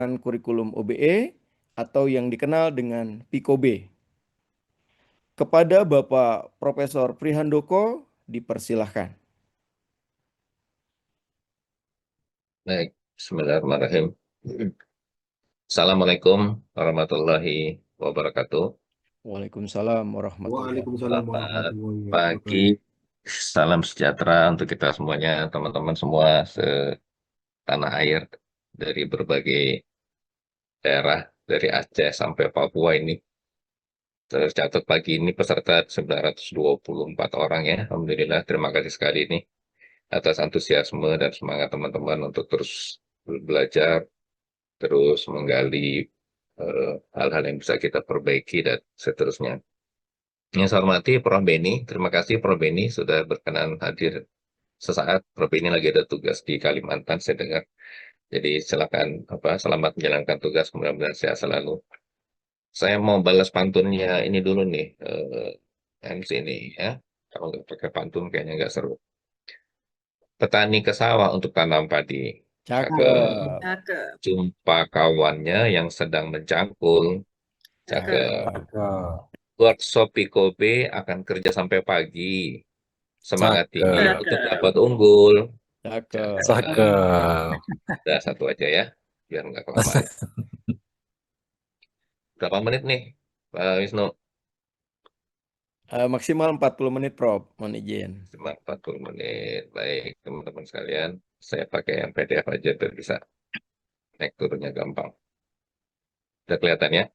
kurikulum OBE atau yang dikenal dengan PIKOB. Kepada Bapak Profesor Prihandoko, dipersilahkan. Baik, bismillahirrahmanirrahim. Assalamualaikum warahmatullahi wabarakatuh. Waalaikumsalam warahmatullahi Waalaikumsalam Selamat warahmatullahi pagi, wabarakatuh. salam sejahtera untuk kita semuanya, teman-teman semua setanah air dari berbagai daerah, dari Aceh sampai Papua ini. Tercatat pagi ini peserta 924 orang ya, Alhamdulillah, terima kasih sekali ini atas antusiasme dan semangat teman-teman untuk terus belajar, terus menggali hal-hal yang bisa kita perbaiki dan seterusnya. Yang saya hormati Prof. Beni, terima kasih Prof. Beni sudah berkenan hadir sesaat. Prof. Beni lagi ada tugas di Kalimantan, saya dengar. Jadi silakan selamat menjalankan tugas, mudah-mudahan sehat selalu. Saya mau balas pantunnya ini dulu nih, MC ini ya. Kalau nggak pakai pantun kayaknya nggak seru. Petani ke sawah untuk tanam padi. Cakep. Cakep. Jumpa kawannya yang sedang mencangkul. Cakep. Cakep. Workshop PIKOB akan kerja sampai pagi. Semangat tinggi Cakep. untuk dapat unggul. Cakep. Cakep. Udah satu aja ya, biar nggak kelamaan. Berapa menit nih, Pak Wisnu? Maksimal 40 menit, Prof. Mohon izin. Cuma 40 menit. Baik, teman-teman sekalian. Saya pakai yang PDF aja biar bisa naik turunnya gampang. Udah kelihatan ya?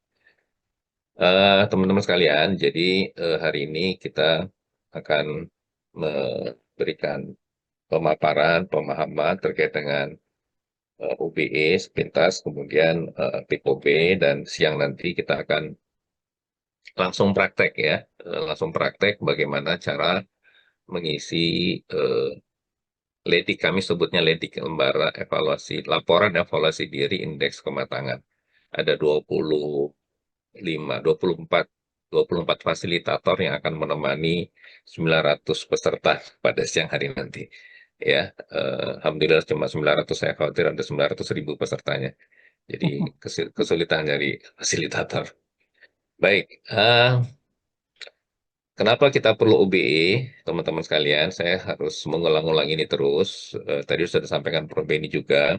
Teman-teman sekalian, jadi hari ini kita akan memberikan pemaparan, pemahaman terkait dengan UBE sepintas, kemudian PIKOB, dan siang nanti kita akan langsung praktek ya, langsung praktek bagaimana cara mengisi LEDIK, kami sebutnya LEDIK, lembaran evaluasi, laporan evaluasi diri indeks kematangan. Ada 24 fasilitator yang akan menemani 900 peserta pada siang hari nanti. Ya, alhamdulillah cuma 900, saya khawatir ada 900.000 pesertanya. Jadi kesulitan dari fasilitator. Baik, kenapa kita perlu OBE, teman-teman sekalian? Saya harus mengulang-ulang ini terus. Tadi sudah disampaikan Prof. Beni juga,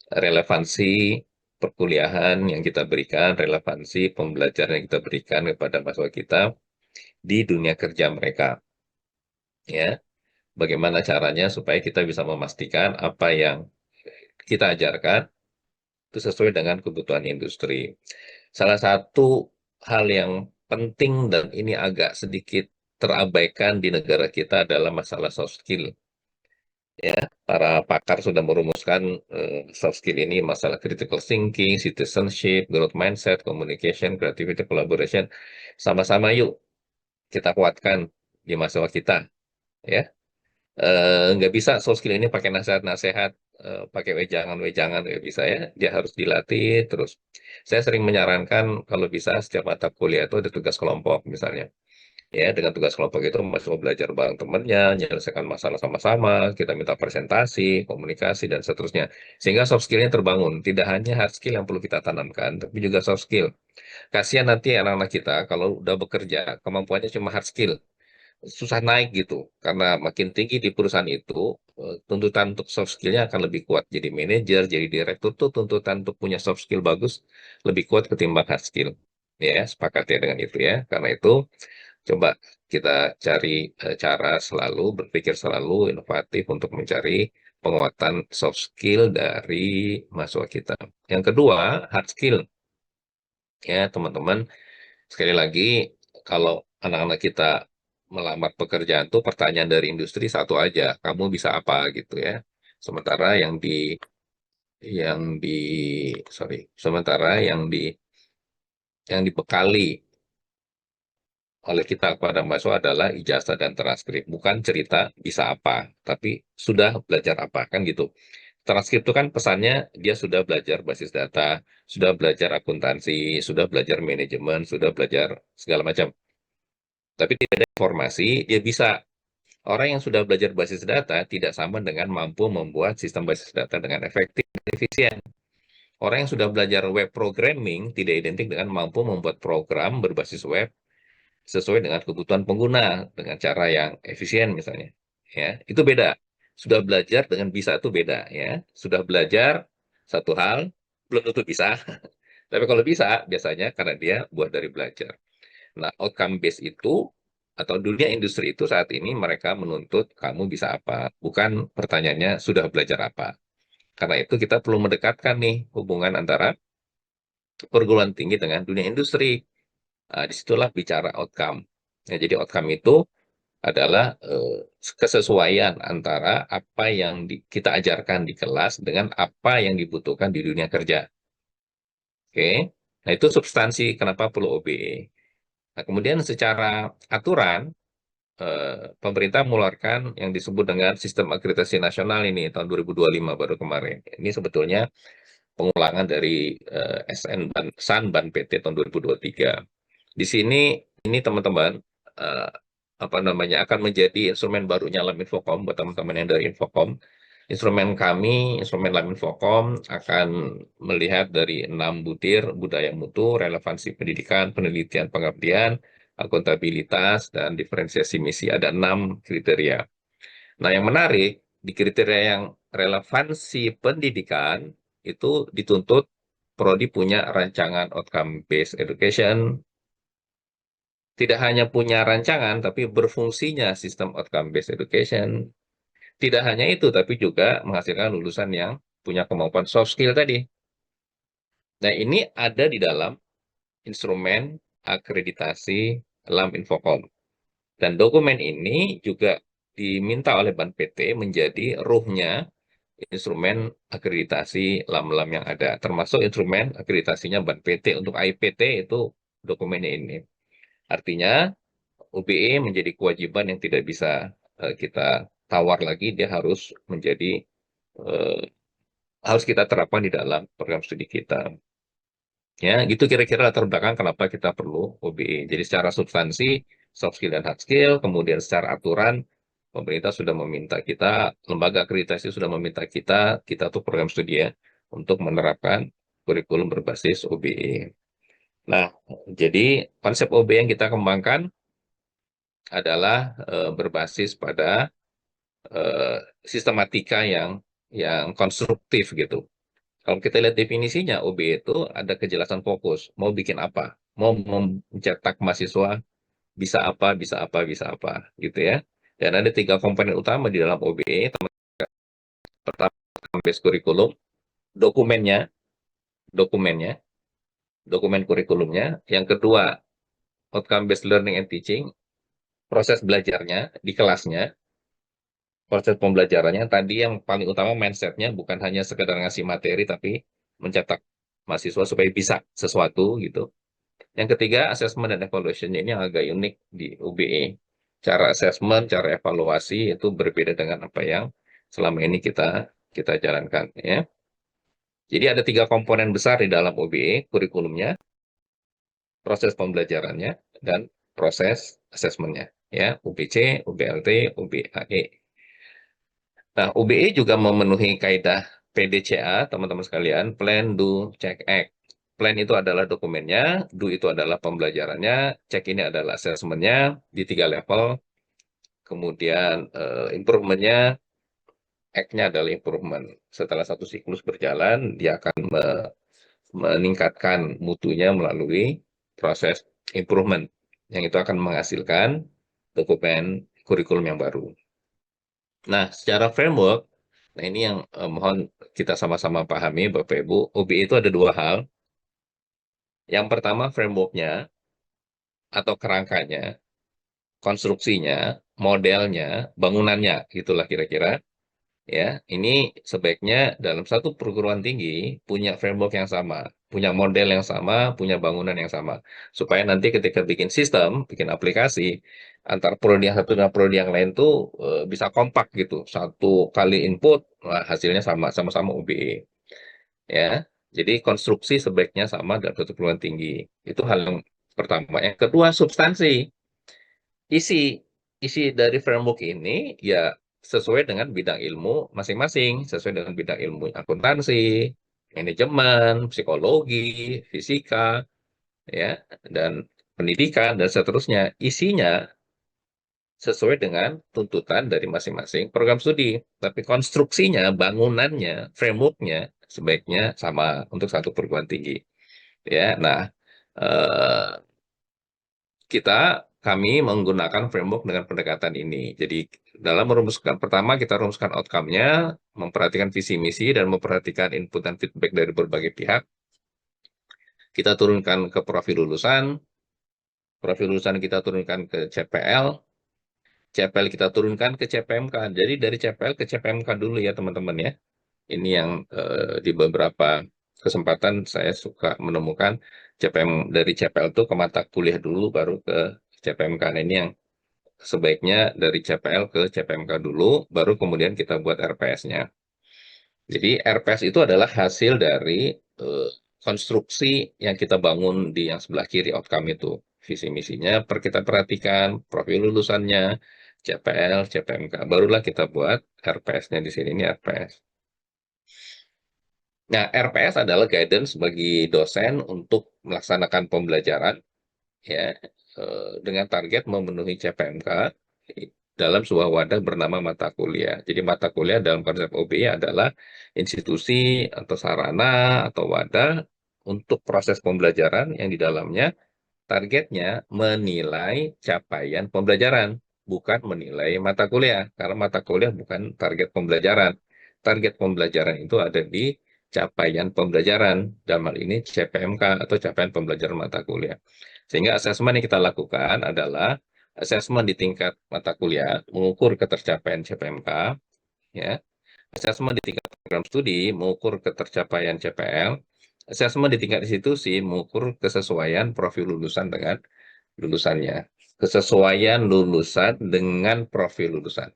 relevansi perkuliahan yang kita berikan, relevansi pembelajaran yang kita berikan kepada mahasiswa kita di dunia kerja mereka. Ya, bagaimana caranya supaya kita bisa memastikan apa yang kita ajarkan itu sesuai dengan kebutuhan industri. Salah satu hal yang penting dan ini agak sedikit terabaikan di negara kita adalah masalah soft skill. Ya, para pakar sudah merumuskan soft skill ini, masalah critical thinking, citizenship, growth mindset, communication, creativity, collaboration. Sama-sama yuk kita kuatkan di mahasiswa kita. Ya, nggak bisa soft skill ini pakai nasihat-nasihat, pakai wejangan-wejangan, nggak bisa ya. Dia harus dilatih terus. Saya sering menyarankan kalau bisa setiap mata kuliah itu ada tugas kelompok misalnya. Ya, dengan tugas kelompok itu masuk belajar bareng temannya, menyelesaikan masalah sama-sama, kita minta presentasi, komunikasi, dan seterusnya. Sehingga soft skill-nya terbangun. Tidak hanya hard skill yang perlu kita tanamkan, tapi juga soft skill. Kasihan nanti anak-anak kita kalau udah bekerja, kemampuannya cuma hard skill. Susah naik gitu. Karena makin tinggi di perusahaan itu, tuntutan untuk soft skill-nya akan lebih kuat. Jadi manajer, jadi direktur tuh tuntutan untuk punya soft skill bagus, lebih kuat ketimbang hard skill. Ya, sepakat ya dengan itu ya. Karena itu, coba kita cari cara selalu, berpikir selalu inovatif untuk mencari penguatan soft skill dari mahasiswa kita. Yang kedua, hard skill. Ya, teman-teman, sekali lagi, kalau anak-anak kita melamar pekerjaan tuh pertanyaan dari industri satu aja, kamu bisa apa gitu ya. Sementara yang di sorry, sementara yang dibekali oleh kita kepada mahasiswa adalah ijazah dan transkrip, bukan cerita bisa apa, tapi sudah belajar apa, kan gitu. Transkrip itu kan pesannya dia sudah belajar basis data, sudah belajar akuntansi, sudah belajar manajemen, sudah belajar segala macam. Tapi tidak ada informasi, dia bisa. Orang yang sudah belajar basis data tidak sama dengan mampu membuat sistem basis data dengan efektif dan efisien. Orang yang sudah belajar web programming tidak identik dengan mampu membuat program berbasis web sesuai dengan kebutuhan pengguna dengan cara yang efisien misalnya. Ya, itu beda. Sudah belajar dengan bisa itu beda ya. Sudah belajar satu hal belum tentu bisa. Tapi kalau bisa biasanya karena dia buat dari belajar. Nah, outcome base itu atau dunia industri itu saat ini mereka menuntut kamu bisa apa, bukan pertanyaannya sudah belajar apa. Karena itu kita perlu mendekatkan nih hubungan antara perguruan tinggi dengan dunia industri. Disitulah bicara outcome. Ya, jadi outcome itu adalah kesesuaian antara apa yang kita ajarkan di kelas dengan apa yang dibutuhkan di dunia kerja. Oke, nah itu substansi kenapa perlu OBE. Nah, kemudian secara aturan, pemerintah mengeluarkan yang disebut dengan Sistem Akreditasi Nasional ini tahun 2025 baru kemarin. Ini sebetulnya pengulangan dari SAN Ban PT tahun 2023. Di sini ini teman-teman eh, apa namanya akan menjadi instrumen barunya Lam Infokom buat teman-teman yang dari Infokom. Instrumen kami, instrumen Lam Infokom akan melihat dari 6 butir budaya mutu, relevansi pendidikan, penelitian, pengabdian, akuntabilitas, dan diferensiasi misi. Ada 6 kriteria. Nah, yang menarik di kriteria yang relevansi pendidikan itu dituntut prodi punya rancangan outcome based education, tidak hanya punya rancangan, tapi berfungsinya sistem outcome-based education. Tidak hanya itu, tapi juga menghasilkan lulusan yang punya kemampuan soft skill tadi. Nah, ini ada di dalam instrumen akreditasi LAM Infocom. Dan dokumen ini juga diminta oleh Ban PT menjadi ruhnya instrumen akreditasi LAM-LAM yang ada. Termasuk instrumen akreditasinya Ban PT. Untuk IPT itu dokumennya ini. Artinya, OBE menjadi kewajiban yang tidak bisa kita tawar lagi, dia harus menjadi eh, harus kita terapkan di dalam program studi kita. Ya, gitu kira-kira latar belakang kenapa kita perlu OBE. Jadi secara substansi, soft skill dan hard skill, kemudian secara aturan, pemerintah sudah meminta kita, lembaga akreditasi sudah meminta kita tuh program studi ya, untuk menerapkan kurikulum berbasis OBE. Nah, jadi konsep OBE yang kita kembangkan adalah berbasis pada sistematika yang konstruktif gitu. Kalau kita lihat definisinya, OB itu ada kejelasan fokus. Mau bikin apa? Mau mencetak mahasiswa bisa apa, bisa apa, bisa apa, gitu ya. Dan ada 3 komponen utama di dalam OBE. Pertama, base kurikulum, dokumennya, dokumennya, dokumen kurikulumnya. Yang kedua, outcome based learning and teaching, proses belajarnya di kelasnya. Proses pembelajarannya tadi yang paling utama mindsetnya bukan hanya sekedar ngasih materi tapi mencetak mahasiswa supaya bisa sesuatu gitu. Yang ketiga assessment dan evaluation ini yang agak unik di UBE. Cara assessment, cara evaluasi itu berbeda dengan apa yang selama ini kita kita jalankan ya. Jadi ada 3 komponen besar di dalam UBE, kurikulumnya, proses pembelajarannya, dan proses assessment-nya ya, UBC, UBLT, UBAE. Nah, UBE juga memenuhi kaidah PDCA, teman-teman sekalian, Plan, Do, Check, Act. Plan itu adalah dokumennya, Do itu adalah pembelajarannya, Check ini adalah assessment-nya di 3 level, kemudian improvement-nya, Act-nya adalah improvement. Setelah satu siklus berjalan, dia akan meningkatkan mutunya melalui proses improvement, yang itu akan menghasilkan dokumen kurikulum yang baru. Nah, secara framework, nah ini yang mohon kita sama-sama pahami, Bapak Ibu, OBE itu ada 2 hal. Yang pertama framework-nya atau kerangkanya, konstruksinya, modelnya, bangunannya, itulah kira-kira. Ya, ini sebaiknya dalam satu perguruan tinggi punya framework yang sama, punya model yang sama, punya bangunan yang sama, supaya nanti ketika bikin sistem, bikin aplikasi, antar prodi yang satu dengan prodi yang lain tuh bisa kompak gitu, satu kali input, nah, hasilnya sama, sama-sama UBE. Ya, jadi konstruksi sebaiknya sama dalam satu perguruan tinggi. Itu hal yang pertama. Yang kedua substansi, isi isi dari framework ini ya sesuai dengan bidang ilmu masing-masing, sesuai dengan bidang ilmu akuntansi, manajemen, psikologi, fisika, ya, dan pendidikan dan seterusnya. Isinya sesuai dengan tuntutan dari masing-masing program studi. Tapi konstruksinya, bangunannya, framework-nya sebaiknya sama untuk satu perguruan tinggi. Ya, nah, eh, kami menggunakan framework dengan pendekatan ini. Jadi dalam merumuskan, pertama kita rumuskan outcome-nya, memperhatikan visi misi dan memperhatikan input dan feedback dari berbagai pihak. Kita turunkan ke profil lulusan kita turunkan ke CPL kita turunkan ke CPMK. Jadi dari CPL ke CPMK dulu ya teman-teman ya. Ini yang di beberapa kesempatan saya suka menemukan dari CPL itu ke mata kuliah dulu baru ke CPMK. Nah, ini yang sebaiknya dari CPL ke CPMK dulu, baru kemudian kita buat RPS-nya. Jadi RPS itu adalah hasil dari konstruksi yang kita bangun di yang sebelah kiri outcome itu. Visi misinya kita perhatikan, profil lulusannya, CPL, CPMK. Barulah kita buat RPS-nya di sini, ini RPS. Nah, RPS adalah guidance bagi dosen untuk melaksanakan pembelajaran ya dengan target memenuhi CPMK dalam sebuah wadah bernama mata kuliah. Jadi mata kuliah dalam konsep OBI adalah institusi atau sarana atau wadah untuk proses pembelajaran yang di dalamnya targetnya menilai capaian pembelajaran, bukan menilai mata kuliah. Karena mata kuliah bukan target pembelajaran. Target pembelajaran itu ada di capaian pembelajaran. Dalam hal ini CPMK atau capaian pembelajaran mata kuliah. Sehingga asesmen yang kita lakukan adalah asesmen di tingkat mata kuliah, mengukur ketercapaian CPMK, ya. Asesmen di tingkat program studi, mengukur ketercapaian CPL. Asesmen di tingkat institusi, mengukur kesesuaian profil lulusan dengan lulusannya. Kesesuaian lulusan dengan profil lulusan.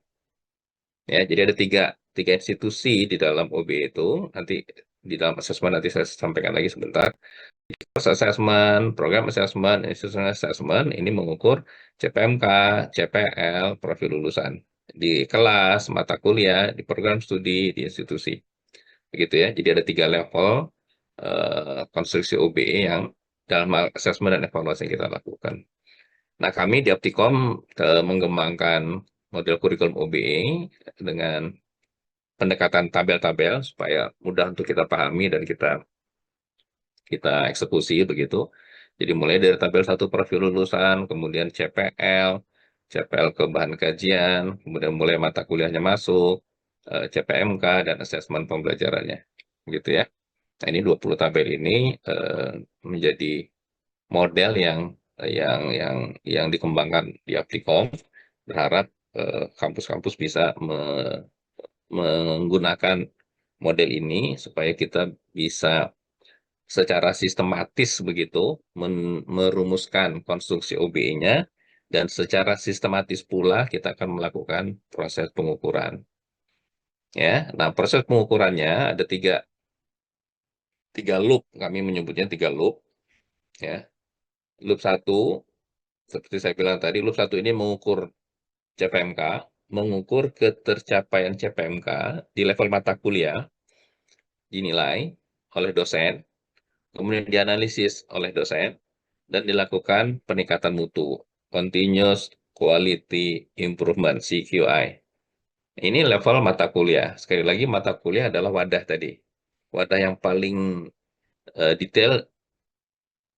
Ya, jadi ada tiga institusi di dalam OB itu. Nanti di dalam asesmen nanti saya sampaikan lagi sebentar. Assessment, program assessment, institutional assessment, ini mengukur CPMK, CPL, profil lulusan di kelas, mata kuliah, di program studi, di institusi. Begitu ya. Jadi ada 3 level konstruksi OBE yang dalam hal assessment dan evaluasi yang kita lakukan. Nah, kami di Aptikom mengembangkan model kurikulum OBE dengan pendekatan tabel-tabel supaya mudah untuk kita pahami dan kita eksekusi begitu. Jadi mulai dari tabel 1 profil lulusan, kemudian CPL ke bahan kajian, kemudian mulai mata kuliahnya masuk, CPMK dan asesmen pembelajarannya. Gitu ya. Nah, ini 20 tabel ini menjadi model yang dikembangkan di Aptikom. Berharap kampus-kampus bisa menggunakan model ini supaya kita bisa secara sistematis begitu merumuskan konstruksi OBE-nya dan secara sistematis pula kita akan melakukan proses pengukuran. Ya, nah proses pengukurannya ada tiga loop, kami menyebutnya 3 loop. Ya, loop 1 seperti saya bilang tadi, loop 1 ini mengukur CPMK, mengukur ketercapaian CPMK di level mata kuliah dinilai oleh dosen, kemudian dianalisis oleh dosen, dan dilakukan peningkatan mutu, Continuous Quality Improvement, CQI. Ini level mata kuliah. Sekali lagi, mata kuliah adalah wadah tadi. Wadah yang paling detail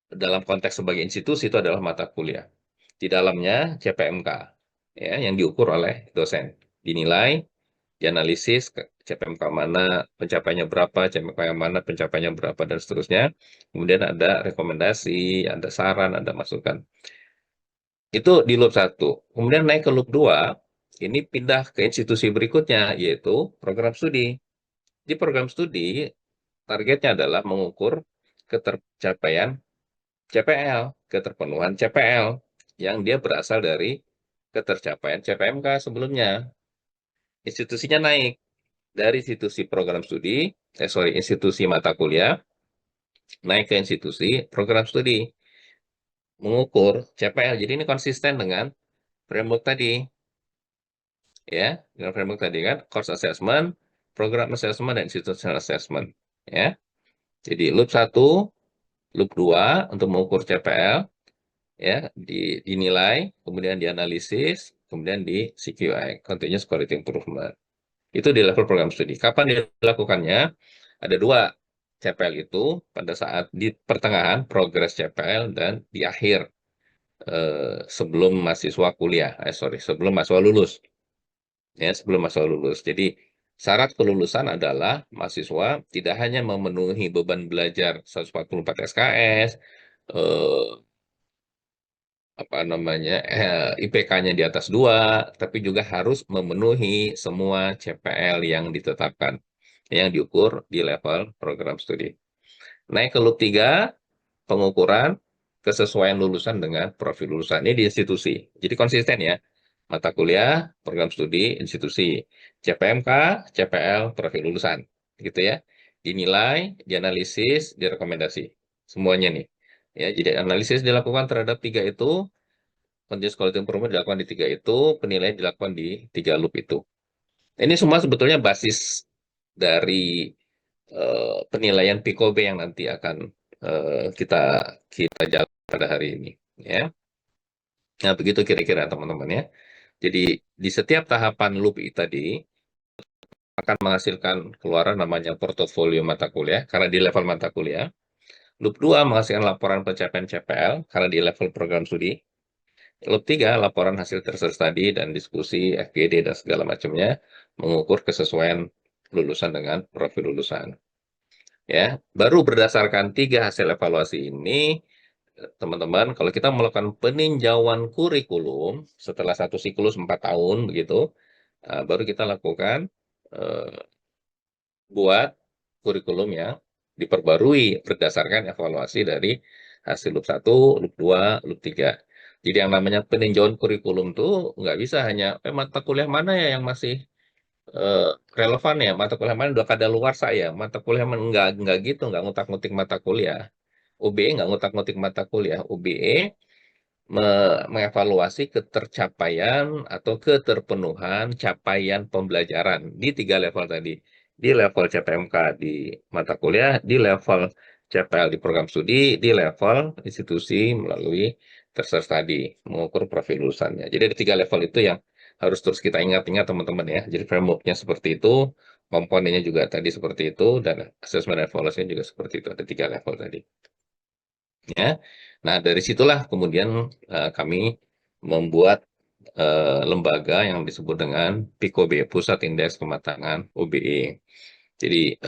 dalam konteks sebagai institusi itu adalah mata kuliah. Di dalamnya CPMK, ya, yang diukur oleh dosen. Dinilai, dianalisis, CPMK mana pencapaiannya berapa, CPMK yang mana pencapaiannya berapa, dan seterusnya. Kemudian ada rekomendasi, ada saran, ada masukan. Itu di loop 1. Kemudian naik ke loop 2, ini pindah ke institusi berikutnya, yaitu program studi. Di program studi, targetnya adalah mengukur ketercapaian CPL, keterpenuhan CPL, yang dia berasal dari ketercapaian CPMK sebelumnya. Institusinya naik dari institusi program studi, institusi mata kuliah, naik ke institusi program studi, mengukur CPL. Jadi ini konsisten dengan framework tadi. Ya, dengan framework tadi kan, course assessment, program assessment, dan institutional assessment. Ya. Jadi loop 1, loop 2 untuk mengukur CPL, ya, dinilai, kemudian dianalisis, kemudian di CQI, Continuous Quality Improvement. Itu di level program studi. Kapan dilakukannya? Ada dua, CPL itu pada saat di pertengahan progres CPL dan di akhir sebelum mahasiswa kuliah, sebelum mahasiswa lulus, ya, sebelum mahasiswa lulus. Jadi syarat kelulusan adalah mahasiswa tidak hanya memenuhi beban belajar 144 SKS, eh, apa namanya, IPK-nya di atas 2, tapi juga harus memenuhi semua CPL yang ditetapkan, yang diukur di level program studi. Naik ke loop 3, pengukuran kesesuaian lulusan dengan profil lulusan. Ini di institusi. Jadi konsisten ya. Mata kuliah, program studi, institusi. CPMK, CPL, profil lulusan. Gitu ya. Dinilai, dianalisis, direkomendasi. Semuanya nih. Ya, jadi analisis dilakukan terhadap 3 itu, continuous quality improvement dilakukan di 3 itu, penilaian dilakukan di 3 loop itu. Ini semua sebetulnya basis dari penilaian PIKOB yang nanti akan kita jalan pada hari ini, ya. Nah, begitu kira-kira teman-teman ya. Jadi di setiap tahapan loop tadi akan menghasilkan keluaran namanya portofolio mata kuliah karena di level mata kuliah. Loop 2 menghasilkan laporan pencapaian CPL karena di level program studi. Loop 3 laporan hasil research tadi dan diskusi, FGD dan segala macamnya mengukur kesesuaian lulusan dengan profil lulusan. Ya, baru berdasarkan 3 hasil evaluasi ini, teman-teman, kalau kita melakukan peninjauan kurikulum setelah satu siklus 4 tahun begitu, baru kita lakukan buat kurikulum yang diperbarui berdasarkan evaluasi dari hasil loop 1, loop 2, loop 3. Jadi yang namanya peninjauan kurikulum tuh nggak bisa hanya mata kuliah mana ya yang masih relevan ya, mata kuliah mana udah kadaluarsa ya, mata kuliah mana nggak gitu, nggak ngutak-ngutik mata kuliah. UBE nggak ngutak-ngutik mata kuliah, UBE mengevaluasi ketercapaian atau keterpenuhan capaian pembelajaran di 3 level tadi. Di level CPMK di mata kuliah, di level CPL di program studi, di level institusi melalui research tadi, mengukur profil lulusannya. Jadi ada 3 level itu yang harus terus kita ingat-ingat teman-teman ya. Jadi framework-nya seperti itu, komponennya juga tadi seperti itu, dan assessment evaluasinya juga seperti itu. Ada 3 level tadi. Ya. Nah, dari situlah kemudian kami membuat lembaga yang disebut dengan PIKOB, Pusat Indeks Kematangan OBE. Jadi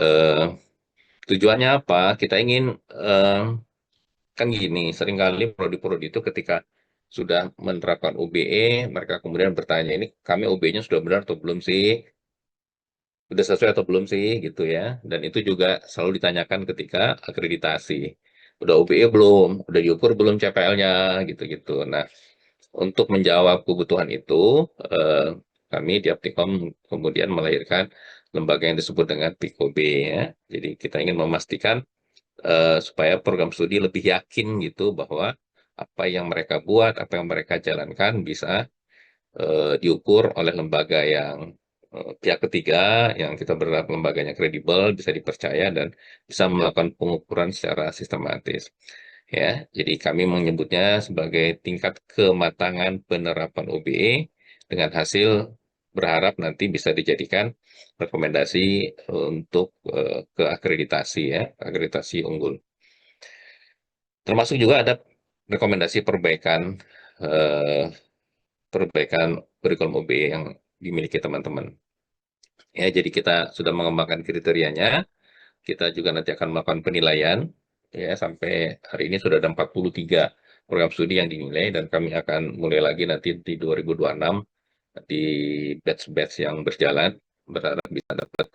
tujuannya apa? Kita ingin kan gini, seringkali prodi-prodi itu ketika sudah menerapkan OBE, mereka kemudian bertanya, ini kami OBE-nya sudah benar atau belum sih? Sudah sesuai atau belum sih gitu ya. Dan itu juga selalu ditanyakan ketika akreditasi. Udah OBE belum? Udah diukur belum CPL-nya gitu-gitu. Nah, untuk menjawab kebutuhan itu, kami di Aptikom kemudian melahirkan lembaga yang disebut dengan PIKOB ya. Jadi kita ingin memastikan supaya program studi lebih yakin gitu bahwa apa yang mereka buat, apa yang mereka jalankan bisa diukur oleh lembaga yang pihak ketiga, yang kita berharap lembaganya kredibel, bisa dipercaya, dan bisa melakukan pengukuran secara sistematis. Ya, jadi kami menyebutnya sebagai tingkat kematangan penerapan OBE dengan hasil berharap nanti bisa dijadikan rekomendasi untuk ke akreditasi ya, akreditasi unggul. Termasuk juga ada rekomendasi perbaikan eh, kurikulum OBE yang dimiliki teman-teman. Ya, jadi kita sudah mengembangkan kriterianya, kita juga nanti akan melakukan penilaian, ya, sampai hari ini sudah ada 43 program studi yang dinilai, dan kami akan mulai lagi nanti di 2026 di batch-batch yang berjalan, berharap bisa dapat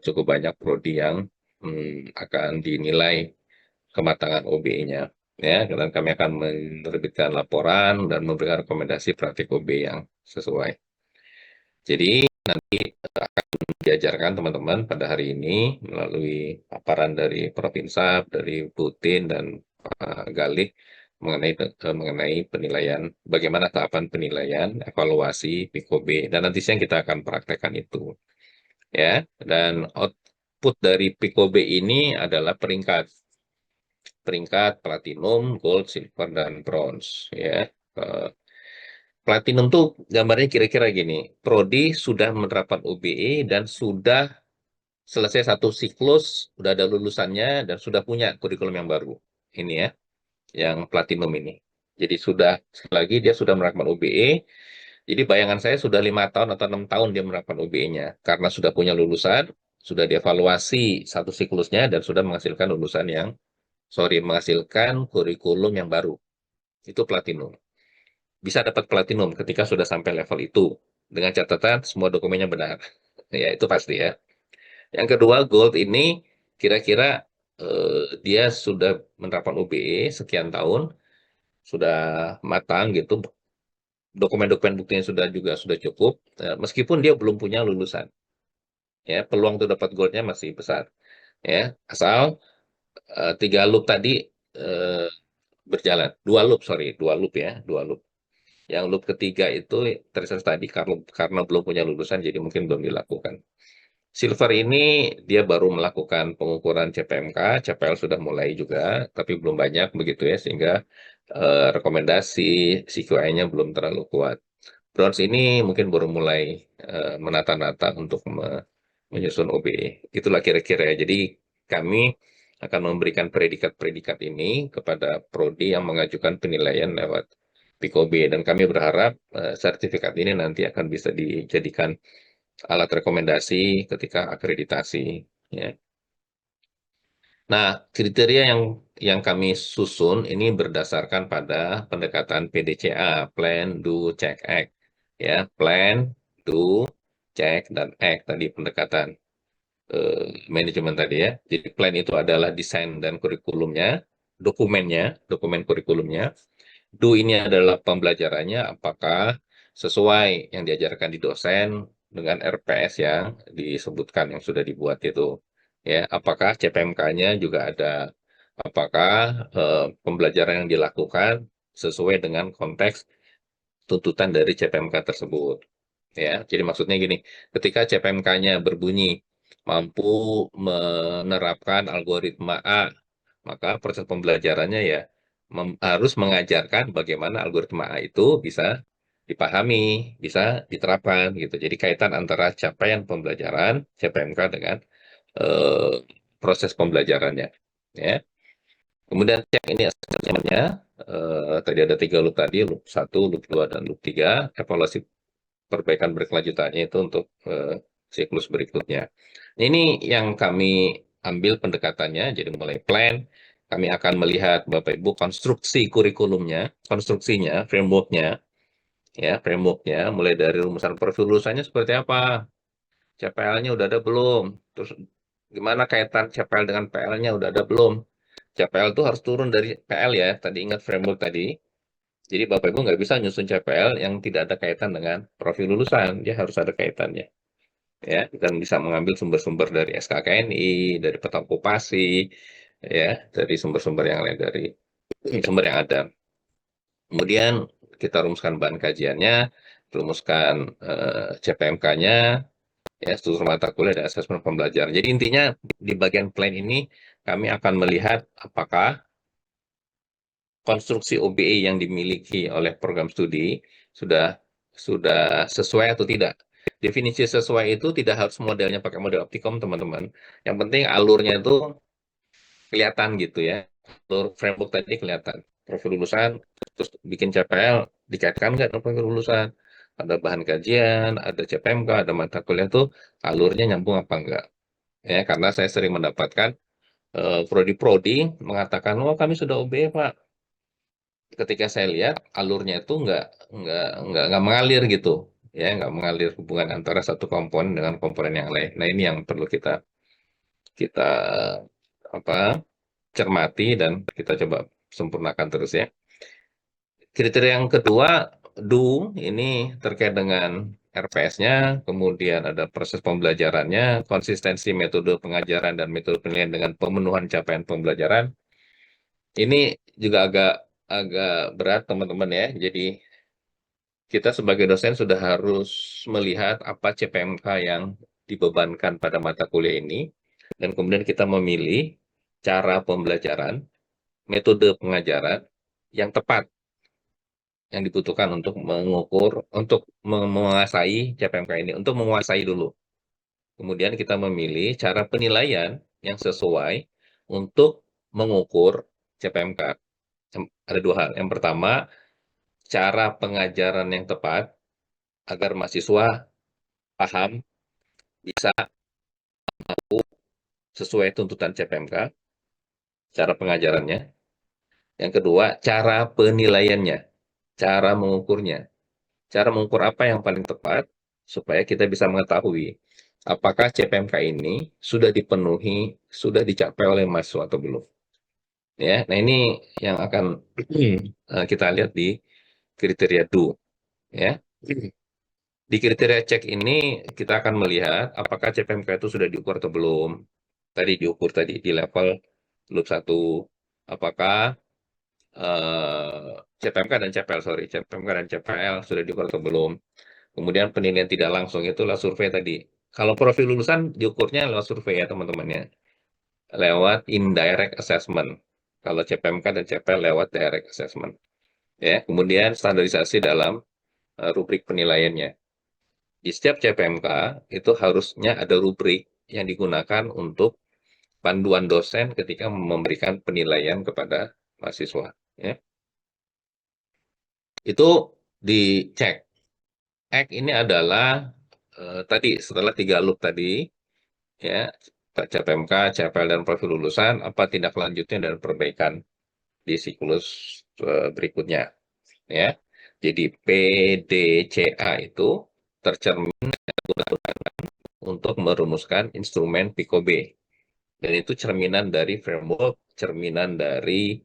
cukup banyak prodi yang akan dinilai kematangan OBE-nya. Ya, dan kami akan menerbitkan laporan dan memberikan rekomendasi praktik OB yang sesuai. Jadi diajarkan teman-teman pada hari ini melalui paparan dari Profinsap, dari Putin dan Galih mengenai penilaian, bagaimana tahapan penilaian, evaluasi PIKOB, dan nanti siang kita akan praktekkan itu. Ya, dan output dari Pico B ini adalah peringkat platinum, gold, silver, dan bronze. Ya, platinum tuh gambarnya kira-kira gini. Prodi sudah menerapkan OBE dan sudah selesai satu siklus, sudah ada lulusannya dan sudah punya kurikulum yang baru. Ini ya, yang platinum ini. Jadi sudah sekali lagi dia sudah menerapkan OBE. Jadi bayangan saya sudah 5 tahun atau 6 tahun dia menerapkan OBE-nya karena sudah punya lulusan, sudah dievaluasi satu siklusnya dan sudah menghasilkan menghasilkan kurikulum yang baru. Itu platinum. Bisa dapat platinum ketika sudah sampai level itu dengan catatan semua dokumennya benar. Ya, itu pasti ya. Yang kedua, gold ini kira-kira dia sudah menerapkan OBE sekian tahun, sudah matang gitu, dokumen-dokumen buktinya sudah cukup, meskipun dia belum punya lulusan. Ya, peluang untuk dapat goldnya masih besar. Ya, asal 3 loop tadi berjalan, 2 loop, sorry, 2 loop ya, 2 loop. Yang loop ketiga itu terserah tadi karena belum punya lulusan, jadi mungkin belum dilakukan. Silver ini dia baru melakukan pengukuran CPMK, CPL sudah mulai juga, tapi belum banyak begitu ya, sehingga rekomendasi CQI-nya belum terlalu kuat. Bronze ini mungkin baru mulai menata-nata untuk menyusun OBE. Itulah kira-kira ya. Jadi kami akan memberikan predikat-predikat ini kepada prodi yang mengajukan penilaian lewat PIKOB, dan kami berharap sertifikat ini nanti akan bisa dijadikan alat rekomendasi ketika akreditasi. Ya. Nah, kriteria yang kami susun ini berdasarkan pada pendekatan PDCA, Plan, Do, Check, Act. Ya, Plan, Do, Check, dan Act tadi pendekatan manajemen tadi ya. Jadi plan itu adalah desain dan kurikulumnya, dokumen kurikulumnya. Do ini adalah pembelajarannya, apakah sesuai yang diajarkan di dosen dengan RPS yang disebutkan yang sudah dibuat itu. Ya, apakah CPMK-nya juga ada, apakah pembelajaran yang dilakukan sesuai dengan konteks tuntutan dari CPMK tersebut. Ya, jadi maksudnya gini, ketika CPMK-nya berbunyi mampu menerapkan algoritma A, maka proses pembelajarannya ya harus mengajarkan bagaimana algoritma A itu bisa dipahami, bisa diterapkan gitu. Jadi kaitan antara capaian pembelajaran CPMK dengan eh, proses pembelajarannya. Ya. Kemudian cek ini asesmennya. Tadi ada 3 loop tadi, loop 1, loop 2, dan loop 3. Evaluasi perbaikan berkelanjutannya itu untuk siklus berikutnya. Ini yang kami ambil pendekatannya, jadi mulai plan, kami akan melihat Bapak Ibu konstruksi kurikulumnya, konstruksinya, frameworknya, mulai dari rumusan profil lulusannya seperti apa, CPL-nya udah ada belum, terus gimana kaitan CPL dengan PL-nya udah ada belum, CPL itu harus turun dari PL ya, tadi ingat framework tadi. Jadi Bapak Ibu nggak bisa nyusun CPL yang tidak ada kaitan dengan profil lulusan, dia harus ada kaitannya. Ya, dan bisa mengambil sumber-sumber dari SKKNI, dari peta okupasi, ya, dari sumber-sumber yang lain, dari sumber yang ada. Kemudian kita rumuskan bahan kajiannya, rumuskan CPMK-nya, ya, struktur mata kuliah dan asesmen pembelajaran. Jadi intinya di bagian plan ini kami akan melihat apakah konstruksi OBE yang dimiliki oleh program studi sudah sesuai atau tidak. Definisi sesuai itu tidak harus modelnya pakai model Opticom, teman-teman. Yang penting alurnya itu kelihatan gitu ya. Alur framework tadi kelihatan. Profil lulusan, terus bikin CPL, dikaitkan nggak dengan profil lulusan? Ada bahan kajian, ada CPMK, ada mata kuliah tuh alurnya nyambung apa enggak. Ya, karena saya sering mendapatkan prodi-prodi mengatakan, oh kami sudah OBE Pak. Ketika saya lihat alurnya itu nggak mengalir gitu, ya nggak mengalir hubungan antara satu komponen dengan komponen yang lain. Nah ini yang perlu kita kita apa cermati dan kita coba sempurnakan terus ya. Kriteria yang kedua, do ini terkait dengan RPS-nya, kemudian ada proses pembelajarannya, konsistensi metode pengajaran dan metode penilaian dengan pemenuhan capaian pembelajaran. Ini juga agak berat teman-teman ya. Jadi kita sebagai dosen sudah harus melihat apa CPMK yang dibebankan pada mata kuliah ini, dan kemudian kita memilih cara pembelajaran, metode pengajaran yang tepat yang dibutuhkan untuk mengukur, untuk menguasai CPMK ini, untuk menguasai dulu. Kemudian kita memilih cara penilaian yang sesuai untuk mengukur CPMK. Ada dua hal. Yang pertama, cara pengajaran yang tepat agar mahasiswa paham, bisa sesuai tuntutan CPMK, cara pengajarannya. Yang kedua, cara penilaiannya, cara mengukurnya. Cara mengukur apa yang paling tepat supaya kita bisa mengetahui apakah CPMK ini sudah dipenuhi, sudah dicapai oleh mahasiswa atau belum. Ya, nah ini yang akan kita lihat di kriteria do. Ya, di kriteria cek ini kita akan melihat apakah CPMK itu sudah diukur atau belum. Tadi diukur tadi di level loop 1. Apakah CPMK dan CPL, CPMK dan CPL sudah diukur atau belum. Kemudian penilaian tidak langsung itulah survei tadi. Kalau profil lulusan diukurnya lewat survei ya teman-teman ya. Lewat indirect assessment. Kalau CPMK dan CPL lewat direct assessment. Ya, kemudian standarisasi dalam rubrik penilaiannya. Di setiap CPMK itu harusnya ada rubrik yang digunakan untuk panduan dosen ketika memberikan penilaian kepada mahasiswa. Ya. Itu dicek. Ini adalah tadi setelah 3 loop tadi, ya, CPMK, CPL, dan profil lulusan, apa tindak lanjutnya dan perbaikan di siklus berikutnya. Ya. Jadi PDCA itu tercermin untuk merumuskan instrumen PICO-B. Dan itu cerminan dari framework, cerminan dari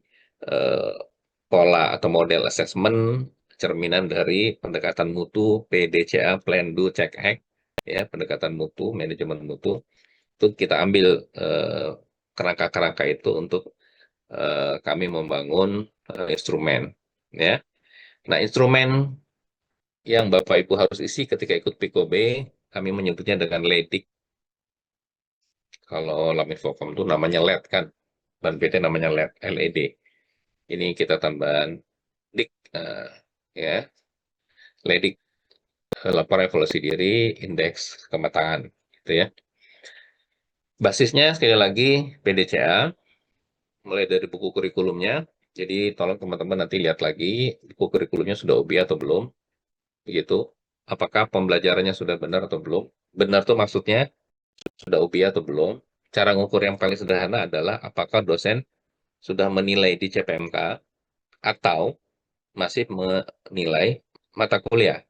pola atau model assessment, cerminan dari pendekatan mutu, PDCA, Plan, Do, Check, Act, ya, pendekatan mutu, manajemen mutu. Itu kita ambil kerangka-kerangka itu untuk kami membangun instrumen. Ya. Nah, instrumen yang Bapak Ibu harus isi ketika ikut PICO-B, kami menyebutnya dengan LEDIC. Kalau Laminfocom itu namanya LED kan, dan PT namanya LED. Ini kita tambahan DIK, ya, LEDIC, laporan evaluasi diri, indeks kematangan, gitu ya. Basisnya sekali lagi PDCA, mulai dari buku kurikulumnya. Jadi tolong teman-teman nanti lihat lagi buku kurikulumnya sudah OB atau belum, begitu. Apakah pembelajarannya sudah benar atau belum? Benar tuh maksudnya sudah OB atau belum? Cara ngukur yang paling sederhana adalah apakah dosen sudah menilai di CPMK atau masih menilai mata kuliah.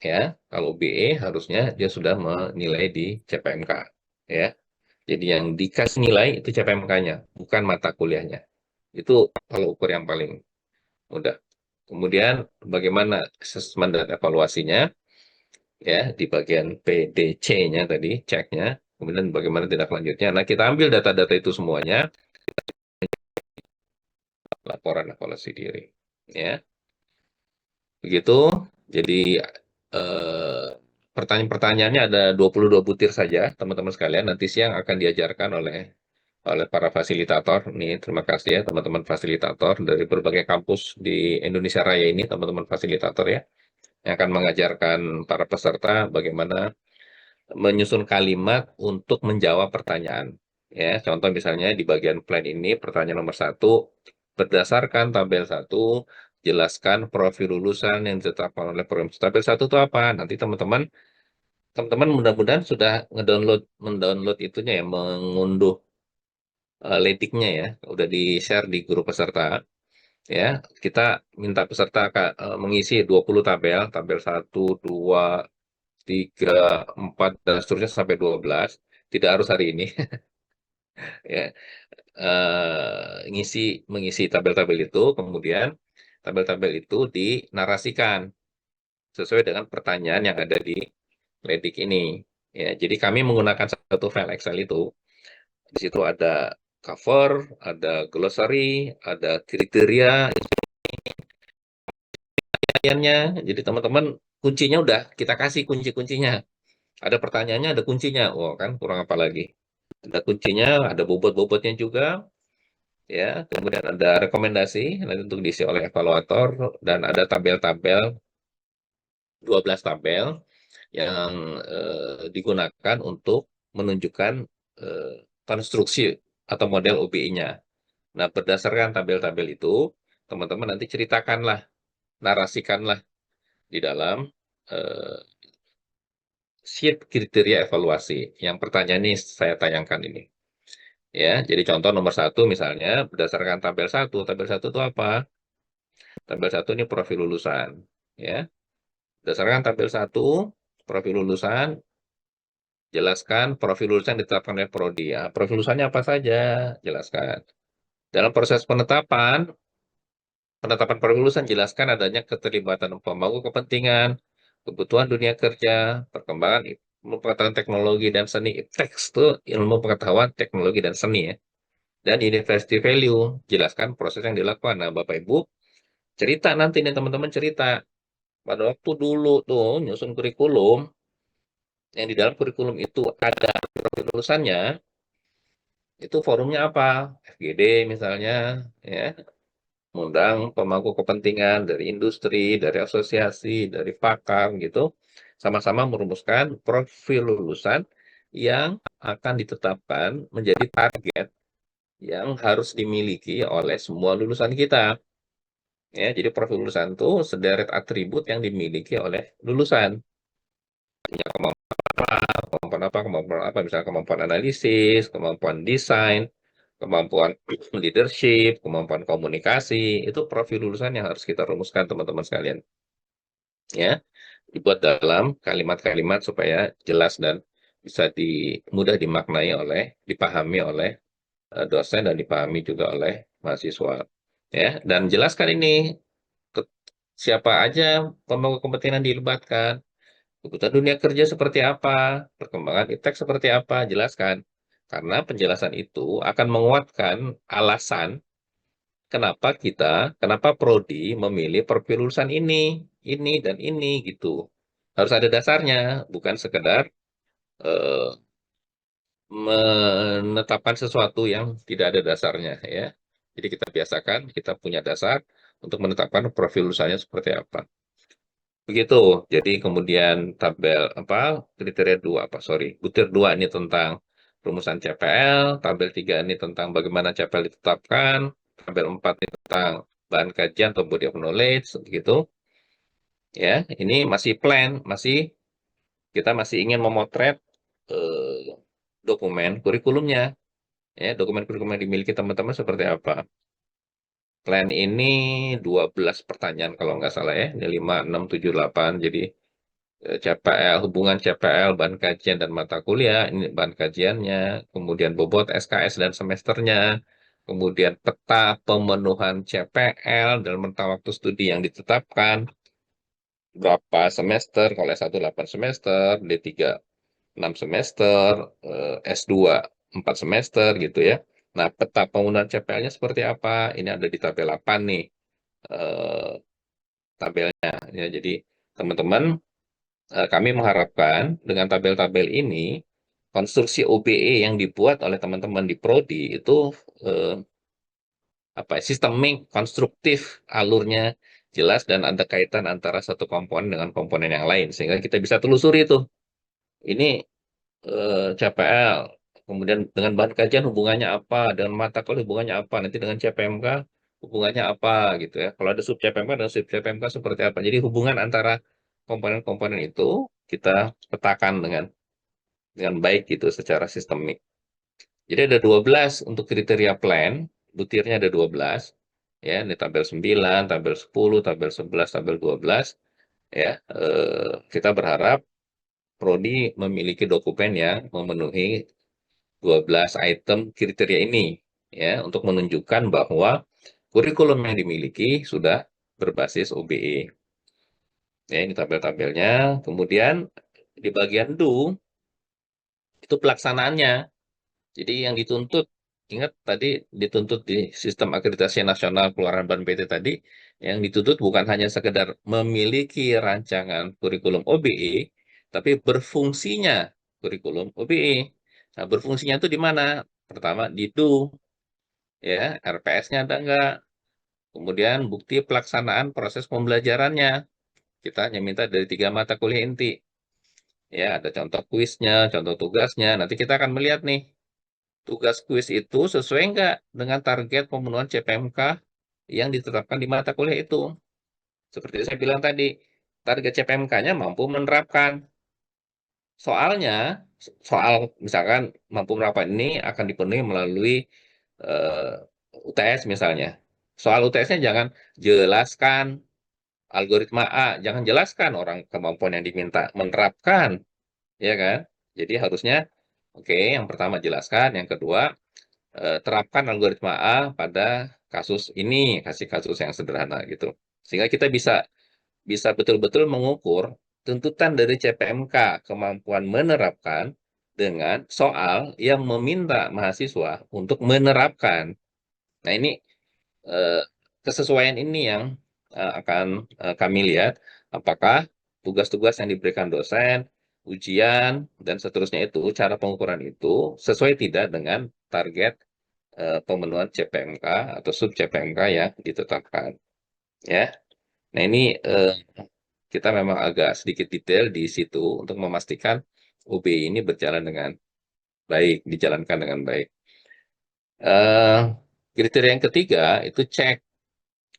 Ya, kalau BE harusnya dia sudah menilai di CPMK. Ya, jadi yang dikasih nilai itu CPMK-nya, bukan mata kuliahnya. Itu kalau ukur yang paling mudah. Kemudian bagaimana asesmen dan evaluasinya? Ya, di bagian PDC-nya tadi, ceknya. Kemudian bagaimana tindak lanjutnya. Nah, kita ambil data-data itu semuanya, laporan evaluasi diri. Ya, begitu. Jadi pertanyaan-pertanyaannya ada 22 butir saja, teman-teman sekalian. Nanti siang akan diajarkan oleh para fasilitator. Nih, terima kasih ya teman-teman fasilitator dari berbagai kampus di Indonesia Raya ini, teman-teman fasilitator ya, yang akan mengajarkan para peserta bagaimana menyusun kalimat untuk menjawab pertanyaan. Ya, contoh misalnya di bagian plan ini, pertanyaan nomor 1, berdasarkan tabel 1, jelaskan profil lulusan yang ditetapkan oleh program. Tabel 1 itu apa? Nanti teman-teman mudah-mudahan sudah mendownload itunya ya, mengunduh lediknya ya, udah di-share di grup peserta. Ya, kita minta peserta mengisi 20 tabel, tabel 1, 2, 3, 4, dan seterusnya sampai 12. Tidak harus hari ini. Ya, mengisi tabel-tabel itu, kemudian tabel-tabel itu dinarasikan sesuai dengan pertanyaan yang ada di ledik ini. Ya, jadi kami menggunakan satu file Excel itu. Di situ ada cover, ada glossary, ada kriteria, jadi teman-teman kuncinya udah kita kasih kunci-kuncinya. Ada pertanyaannya, ada kuncinya. Wah, kan kurang apa lagi? Ada kuncinya, ada bobot-bobotnya juga, ya. Kemudian ada rekomendasi nanti untuk diisi oleh evaluator dan ada tabel-tabel, 12 tabel yang digunakan untuk menunjukkan konstruksi atau model OBI-nya. Nah, berdasarkan tabel-tabel itu, teman-teman nanti ceritakanlah, narasikanlah di dalam eh, sheet kriteria evaluasi. Yang pertanyaan ini saya tayangkan ini. Ya, jadi contoh nomor 1 misalnya berdasarkan tabel 1 itu apa? Tabel 1 ini profil lulusan. Ya, berdasarkan tabel 1 profil lulusan, jelaskan profil lulusan ditetapkan oleh prodi. Ya, profil lulusannya apa saja? Jelaskan. Dalam proses penetapan profil lulusan, jelaskan adanya keterlibatan pemangku kepentingan, kebutuhan dunia kerja, perkembangan ilmu pengetahuan teknologi dan seni. Teks itu ilmu pengetahuan teknologi dan seni, ya. Dan university value, jelaskan proses yang dilakukan. Nah, Bapak Ibu, cerita nanti nih teman-teman, cerita. Pada waktu dulu tuh nyusun kurikulum, yang di dalam kurikulum itu ada profil lulusannya, itu forumnya apa? FGD misalnya, ya. Mengundang pemangku kepentingan dari industri, dari asosiasi, dari pakar gitu, sama-sama merumuskan profil lulusan yang akan ditetapkan menjadi target yang harus dimiliki oleh semua lulusan kita. Ya, jadi profil lulusan itu sederet atribut yang dimiliki oleh lulusan. Ya, kemampuan apa, misalnya kemampuan analisis, kemampuan desain, kemampuan leadership, kemampuan komunikasi, itu profil lulusan yang harus kita rumuskan teman-teman sekalian. Ya, dibuat dalam kalimat-kalimat supaya jelas dan bisa mudah dimaknai dipahami oleh dosen dan dipahami juga oleh mahasiswa. Ya, dan jelaskan ini ke- siapa aja pemangku kepentingan dilibatkan, kebutuhan dunia kerja seperti apa, perkembangan iptek seperti apa, jelaskan. Karena penjelasan itu akan menguatkan alasan kenapa prodi memilih profil lulusan ini dan ini gitu. Harus ada dasarnya, bukan sekedar eh, menetapkan sesuatu yang tidak ada dasarnya, ya. Jadi kita biasakan, kita punya dasar untuk menetapkan profil lulusannya seperti apa. Begitu. Jadi kemudian tabel apa, kriteria 2 apa, sorry, butir 2 ini tentang rumusan CPL, tabel 3 ini tentang bagaimana CPL ditetapkan, tabel 4 ini tentang bahan kajian atau body of knowledge gitu. Ya, ini masih plan, kita masih ingin memotret eh, dokumen kurikulumnya. Ya, dokumen kurikulum yang dimiliki teman-teman seperti apa. Plan ini 12 pertanyaan kalau nggak salah, ya. Ini 5, 6, 7, 8. Jadi CPL, hubungan CPL, bahan kajian dan mata kuliah, ini bahan kajiannya, kemudian bobot SKS dan semesternya, kemudian peta pemenuhan CPL dalam rentang waktu studi yang ditetapkan, berapa semester, kalau S1 8 semester, D3 6 semester, S2 4 semester gitu, ya. Nah, peta pemenuhan CPL-nya seperti apa? Ini ada di tabel 8 nih, eh, tabelnya. Ya, jadi teman-teman, kami mengharapkan dengan tabel-tabel ini, konstruksi OBE yang dibuat oleh teman-teman di Prodi itu eh, sistemik, konstruktif, alurnya jelas dan ada kaitan antara satu komponen dengan komponen yang lain sehingga kita bisa telusuri itu. Ini CPL, kemudian dengan bahan kajian hubungannya apa, dengan mata kuliah hubungannya apa, nanti dengan CPMK hubungannya apa gitu, ya. Kalau ada sub CPMK dan sub CPMK seperti apa. Jadi hubungan antara komponen-komponen itu kita petakan dengan baik gitu secara sistemik. Jadi ada 12 untuk kriteria plan, butirnya ada 12. Ya, ini tabel 9, tabel 10, tabel 11, tabel 12. Ya, kita berharap Prodi memiliki dokumen yang memenuhi 12 item kriteria ini, ya, untuk menunjukkan bahwa kurikulum yang dimiliki sudah berbasis OBE. Ya, ini tabel-tabelnya. Kemudian di bagian do itu pelaksanaannya. Jadi yang dituntut, ingat tadi dituntut di sistem akreditasi nasional keluaran BAN-PT tadi, yang dituntut bukan hanya sekedar memiliki rancangan kurikulum OBE, tapi berfungsinya kurikulum OBE. Nah, berfungsinya itu di mana? Pertama, di do, ya, RPS-nya ada enggak? Kemudian bukti pelaksanaan proses pembelajarannya. Kita hanya minta dari 3 mata kuliah inti. Ya, ada contoh kuisnya, contoh tugasnya. Nanti kita akan melihat nih, tugas kuis itu sesuai enggak dengan target pemenuhan CPMK yang ditetapkan di mata kuliah itu. Seperti saya bilang tadi, target CPMK-nya mampu menerapkan. Soalnya, soal misalkan mampu menerapkan ini akan dipenuhi melalui UTS misalnya. Soal UTS-nya jangan jelaskan algoritma A, jangan jelaskan orang kemampuan yang diminta, menerapkan, ya kan? Jadi harusnya, oke, yang pertama jelaskan, yang kedua terapkan algoritma A pada kasus ini, kasih kasus yang sederhana gitu. Sehingga kita bisa bisa betul-betul mengukur tuntutan dari CPMK kemampuan menerapkan dengan soal yang meminta mahasiswa untuk menerapkan. Nah, ini kesesuaian ini yang akan kami lihat apakah tugas-tugas yang diberikan dosen, ujian, dan seterusnya itu, cara pengukuran itu sesuai tidak dengan target pemenuhan CPMK atau sub CPMK yang ditetapkan. Ya, nah ini kita memang agak sedikit detail di situ untuk memastikan UBI ini berjalan dengan baik, dijalankan dengan baik. Kriteria yang ketiga itu cek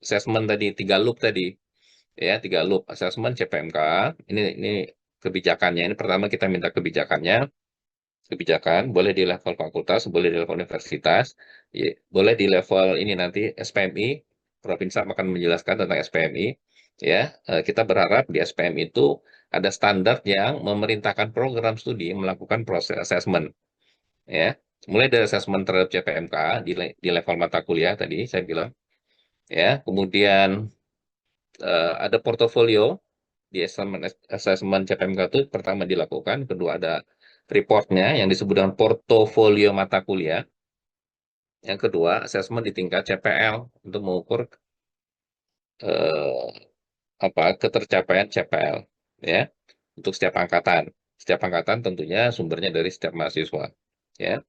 assessment tadi, 3 loop tadi, ya, 3 loop assessment CPMK. Ini kebijakannya. Ini pertama kita minta kebijakannya. Kebijakan boleh di level fakultas, boleh di level universitas, ya, boleh di level ini nanti SPMI. Provinsi akan menjelaskan tentang SPMI. Ya, kita berharap di SPMI itu ada standar yang memerintahkan program studi melakukan proses assessment. Ya, mulai dari assessment terhadap CPMK di level mata kuliah tadi saya bilang. Ya, kemudian ada portofolio di assessment CPMK itu pertama dilakukan, kedua ada reportnya yang disebut dengan portofolio mata kuliah. Yang kedua, assessment di tingkat CPL untuk mengukur eh, ketercapaian CPL, ya, untuk setiap angkatan. Setiap angkatan tentunya sumbernya dari setiap mahasiswa, ya.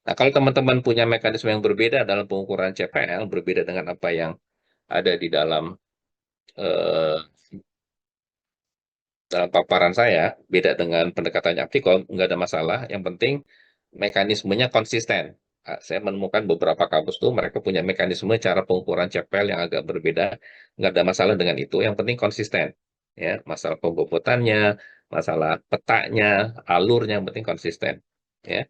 Nah, kalau teman-teman punya mekanisme yang berbeda dalam pengukuran CPL, berbeda dengan apa yang ada di eh, dalam paparan saya, beda dengan pendekatannya Aptikom, nggak ada masalah. Yang penting mekanismenya konsisten. Saya menemukan beberapa kampus tuh mereka punya mekanisme cara pengukuran CPL yang agak berbeda, nggak ada masalah dengan itu. Yang penting konsisten, ya. Masalah pembobotannya, masalah petanya, alurnya, yang penting konsisten, ya.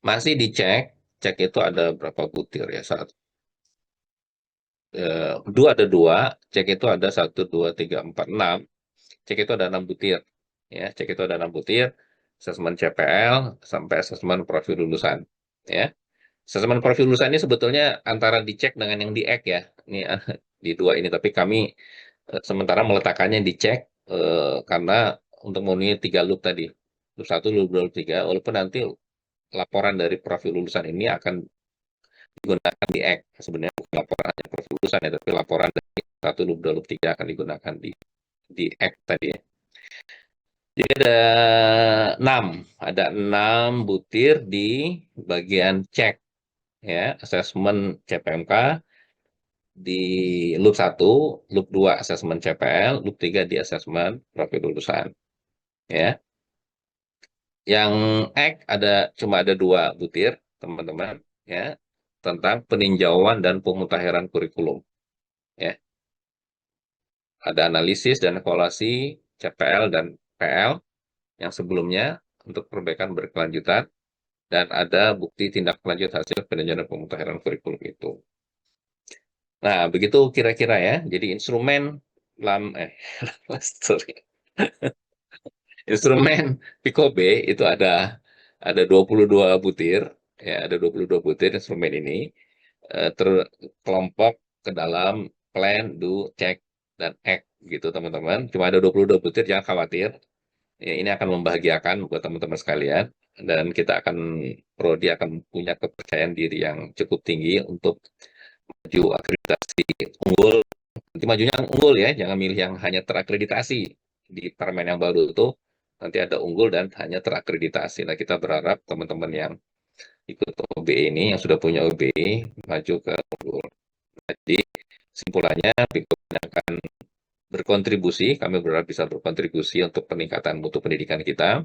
Masih dicek, cek itu ada berapa butir ya saat dua ada dua, cek itu ada 1, 2, 3, 4, 6. Cek itu ada 6 butir, ya. Cek itu ada 6 butir, asesmen CPL sampai asesmen profil lulusan, ya. Asesmen profil lulusan ini sebetulnya antara dicek dengan yang diek ya. Ini di dua ini, tapi kami sementara meletakkannya dicek karena untuk memenuhi 3 loop tadi. Loop 1, loop 2, loop 3, walaupun nanti laporan dari profil lulusan ini akan digunakan di ek. Sebenarnya bukan laporan hanya profil lulusan ya, tapi laporan dari 1, loop 2, loop 3 akan digunakan di ek tadi ya. Jadi ada 6 butir di bagian cek, ya, asesmen CPMK di loop 1, loop 2 asesmen CPL, loop 3 di asesmen profil lulusan, ya. Yang ek cuma ada 2 butir, teman-teman, ya, tentang peninjauan dan pemutahiran kurikulum, ya. Ada analisis dan evaluasi CPL dan PL yang sebelumnya untuk perbaikan berkelanjutan, dan ada bukti tindak lanjut hasil peninjauan dan pemutahiran kurikulum itu. Nah, begitu kira-kira ya. Jadi instrumen sorry. Instrumen Pico B itu ada 22 butir, ya, ada 22 butir instrumen ini terkelompok ke dalam plan, do, check, dan act gitu teman-teman. Cuma ada 22 butir, jangan khawatir. Ya, ini akan membahagiakan buat teman-teman sekalian, dan Prodi akan punya kepercayaan diri yang cukup tinggi untuk maju akreditasi unggul. Nanti majunya yang unggul ya, jangan milih yang hanya terakreditasi di permen yang baru itu nanti ada unggul dan hanya terakreditasi. Nah, kita berharap teman-teman yang ikut OBE ini, yang sudah punya OBE, maju ke unggul. Jadi, simpulannya, Bikopin akan berkontribusi, kami berharap bisa berkontribusi untuk peningkatan mutu pendidikan kita,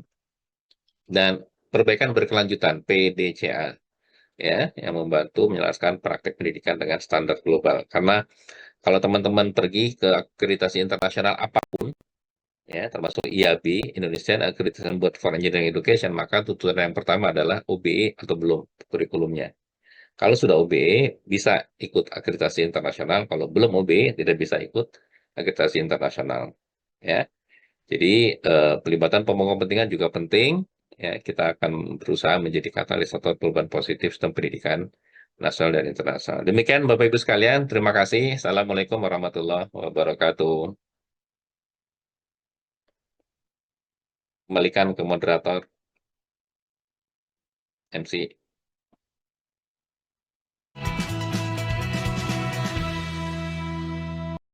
dan perbaikan berkelanjutan, PDCA, ya, yang membantu menjelaskan praktek pendidikan dengan standar global. Karena kalau teman-teman pergi ke akreditasi internasional apapun, ya, termasuk IAB, Indonesian Accreditation Board for Engineering Education, maka tuntutan yang pertama adalah OBE atau belum kurikulumnya. Kalau sudah OBE, bisa ikut akreditasi internasional. Kalau belum OBE, tidak bisa ikut akreditasi internasional. Ya, jadi pelibatan pemangku kepentingan juga penting. Ya, kita akan berusaha menjadi katalisator perubahan positif sistem pendidikan nasional dan internasional. Demikian Bapak Ibu sekalian, terima kasih. Assalamualaikum warahmatullahi wabarakatuh. Kembalikan ke moderator MC.